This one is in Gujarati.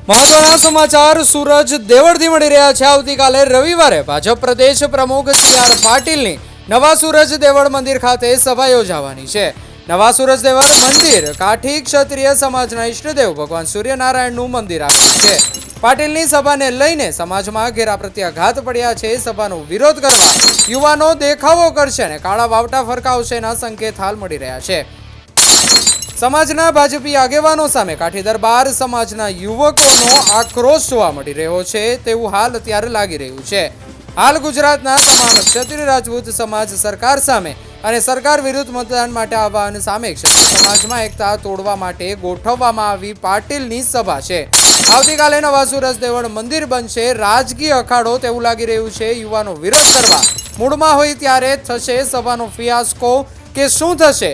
મહત્વના સમાચાર સુરજ દેવળથી મળી રહ્યા છે। આવતીકાલે રવિવારે ભાજપ પ્રદેશ પ્રમુખ સી.આર. પાટીલની નવા સુરજ દેવળ મંદિર ખાતે સભા યોજાવાની છે। નવા સુરજ દેવળ મંદિર કાઠી ક્ષત્રિય સમાજના ઈષ્ટદેવ ભગવાન સૂર્યનારાયણનું મંદિર આવેલું છે। પાટીલની સભાને લઈને સમાજમાં ઘેરા પ્રત્યાઘાત પડ્યા છે। સભાનો વિરોધ કરવા યુવાનો દેખાવો કરશે અને કાળા વાવટા ફરકાવશેના સંકેત હાલ મળી રહ્યા છે। સમાજના ભાજપી આગેવાનો સામે કાઠી દરબાર સમાજના યુવકોનો આક્રોશ જોવા મળી રહ્યો છે તેવું હાલ અત્યારે લાગી રહ્યું છે। હાલ ગુજરાતના તમામ ક્ષત્રિય રાજપૂત સમાજ સરકાર સામે અને સરકાર વિરુદ્ધ મતદાન માટે આહવાન સામે ક્ષત્રિય સમાજમાં એકતા તોડવા માટે ગોઠવવામાં આવી પાટીલની સભા છે। આવતીકાલે નવા સુરજ દેવળ મંદિર બનશે રાજકીય અખાડો તેવું લાગી રહ્યું છે। યુવાનો વિરોધ કરવા મૂડમાં હોય ત્યારે થશે સભાનો ફિયાસ્કો કે શું થશે